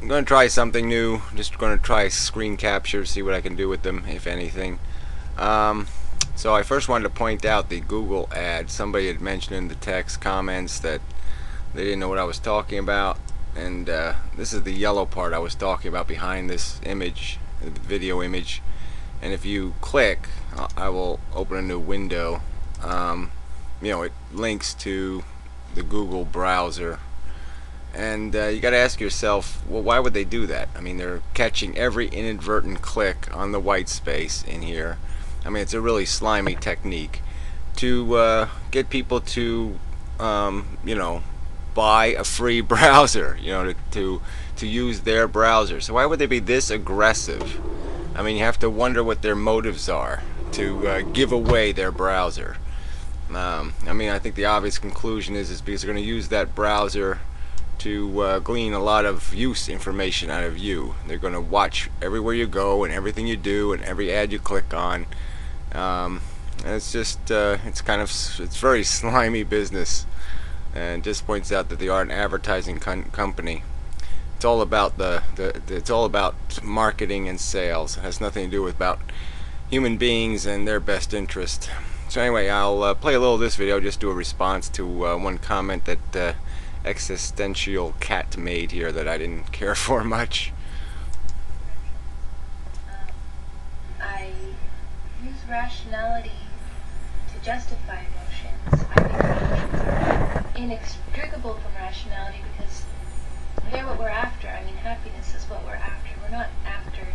I'm going to try something new. Just going to try screen capture, see what I can do with them, if anything. Um, so I first wanted to point out the Google ad. Somebody had mentioned in the text comments that they didn't know what I was talking about. And this is the yellow part I was talking about behind this image, the video image. And if you click, I will open a new window. It links to the Google browser. And you got to ask yourself, well, why would they do that? I mean, they're catching every inadvertent click on the white space in here. I mean, it's a really slimy technique to get people to, buy a free browser, to use their browser. So why would they be this aggressive? I mean, you have to wonder what their motives are to give away their browser. I think the obvious conclusion is because they're going to use that browser to glean a lot of use information out of you. They're going to watch everywhere you go and everything you do and every ad you click on. And it's just it's very slimy business, and just points out that they are an advertising company. It's all about it's all about marketing and sales. It has nothing to do with about human beings and their best interest. So anyway, I'll play a little of this video, just do a response to one comment that existential cat made here that I didn't care for much. I use rationality to justify emotions. I think emotions are inextricable from rationality because they're what we're after. I mean, happiness is what we're after. We're not after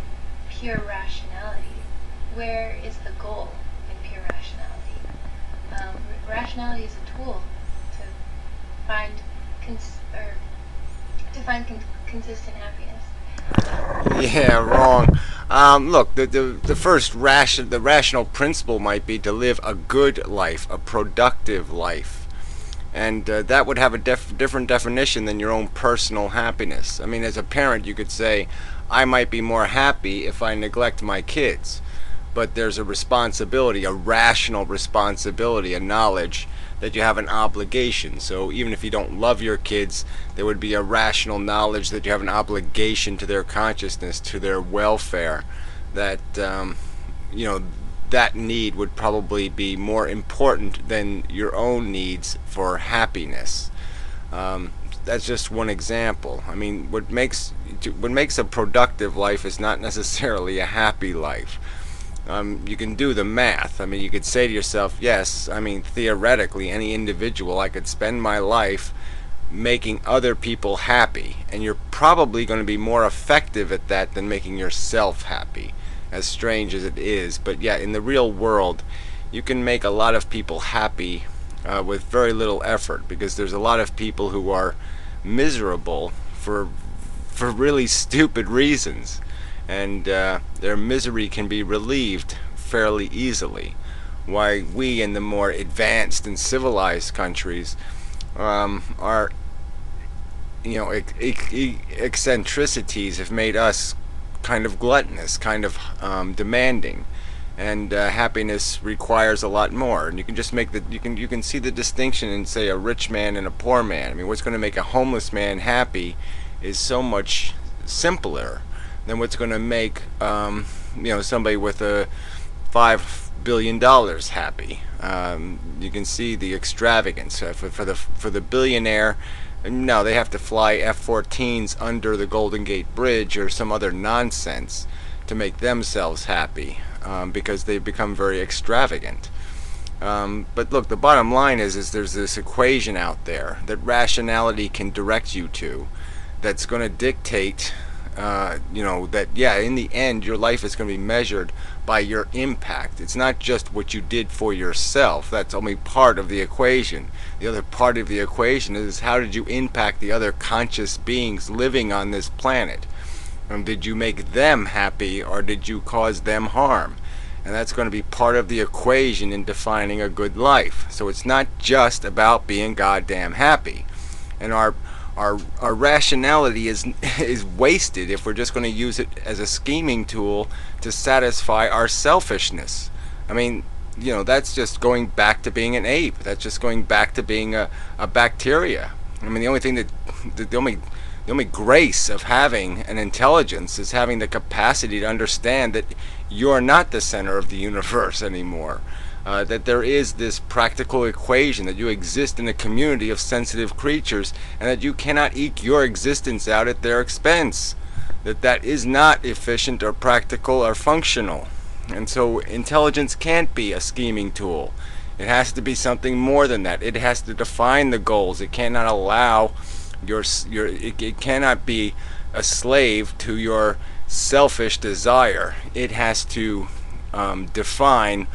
pure rationality. Where is the goal in pure rationality? Rationality is a tool to find consistent happiness. Yeah, wrong. Look, the first the rational principle might be to live a good life, a productive life, and that would have a different definition than your own personal happiness. I mean, as a parent, you could say, I might be more happy if I neglect my kids. But there's a responsibility, a rational responsibility, a knowledge that you have an obligation. So even if you don't love your kids, there would be a rational knowledge that you have an obligation to their consciousness, to their welfare, that that need would probably be more important than your own needs for happiness. That's just one example. I mean, what makes a productive life is not necessarily a happy life. You can do the math. I mean, you could say to yourself, yes, I mean, theoretically, any individual, I could spend my life making other people happy, and you're probably going to be more effective at that than making yourself happy, as strange as it is. But yeah, in the real world, you can make a lot of people happy with very little effort, because there's a lot of people who are miserable for really stupid reasons. And their misery can be relieved fairly easily. Why we in the more advanced and civilized countries are, eccentricities have made us kind of gluttonous, kind of demanding, and happiness requires a lot more. And you can just make you can see the distinction in, say, a rich man and a poor man. I mean, what's going to make a homeless man happy is so much simpler than what's going to make somebody with a $5 billion happy. You can see the extravagance for the billionaire. No, they have to fly F-14s under the Golden Gate Bridge or some other nonsense to make themselves happy, because they've become very extravagant. But look, the bottom line is there's this equation out there that rationality can direct you to, that's going to dictate that in the end your life is going to be measured by your impact. It's not just what you did for yourself. That's only part of the equation. The other part of the equation is, how did you impact the other conscious beings living on this planet? Did you make them happy, or did you cause them harm? And that's going to be part of the equation in defining a good life. So it's not just about being goddamn happy. And our rationality is wasted if we're just going to use it as a scheming tool to satisfy our selfishness. I mean, that's just going back to being an ape. That's just going back to being a bacteria. I mean, the only the only grace of having an intelligence is having the capacity to understand that you're not the center of the universe anymore. That there is this practical equation, that you exist in a community of sensitive creatures, and that you cannot eke your existence out at their expense. That is not efficient or practical or functional. And so intelligence can't be a scheming tool. It has to be something more than that. It has to define the goals. It cannot allow it cannot be a slave to your selfish desire. It has to define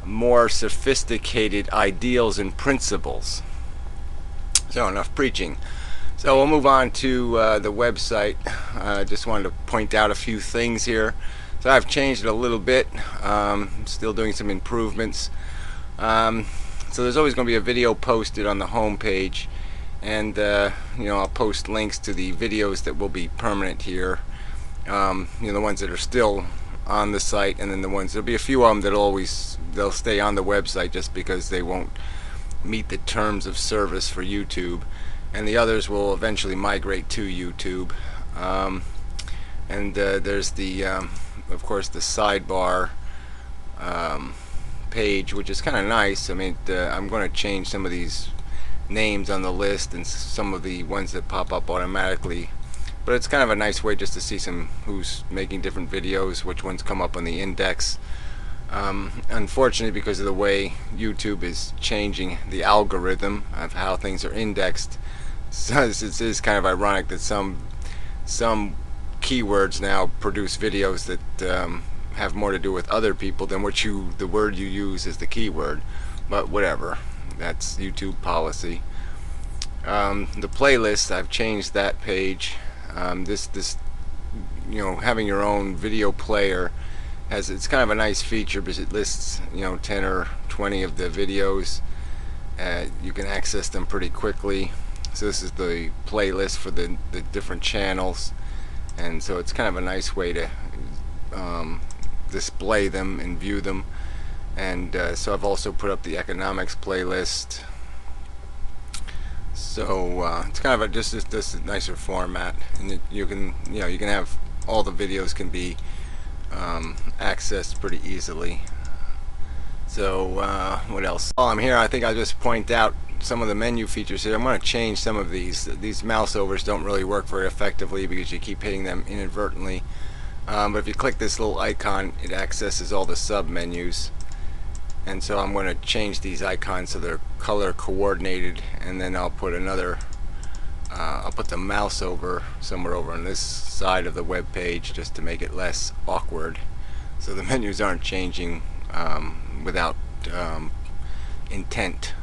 more sophisticated ideals and principles. So enough preaching. So we'll move on to the website. I just wanted to point out a few things here. So I've changed it a little bit. Still doing some improvements. So there's always going to be a video posted on the home page, and I'll post links to the videos that will be permanent here. The ones that are still on the site, and then the ones, there'll be a few of them they'll stay on the website just because they won't meet the terms of service for YouTube, and the others will eventually migrate to YouTube. There's the of course the sidebar page, which is kind of nice. I mean, I'm going to change some of these names on the list and some of the ones that pop up automatically, but it's kind of a nice way just to see who's making different videos, which ones come up on the index. Unfortunately, because of the way YouTube is changing the algorithm of how things are indexed, so it is kind of ironic that some keywords now produce videos that have more to do with other people than the word you use as the keyword. But whatever, that's YouTube policy. The playlist, I've changed that page. Having your own video player it's kind of a nice feature because it lists 10 or 20 of the videos. You can access them pretty quickly. So this is the playlist for the different channels, and so it's kind of a nice way to display them and view them. And so I've also put up the economics playlist. So it's kind of just a nicer format, and you can have all the videos can be accessed pretty easily. So what else? While I'm here, I think I'll just point out some of the menu features here. I'm going to change some of these. These mouse overs don't really work very effectively because you keep hitting them inadvertently. But if you click this little icon, it accesses all the sub menus. And so I'm going to change these icons so they're color coordinated, and then I'll put I'll put the mouse over somewhere over on this side of the web page just to make it less awkward, so the menus aren't changing without intent.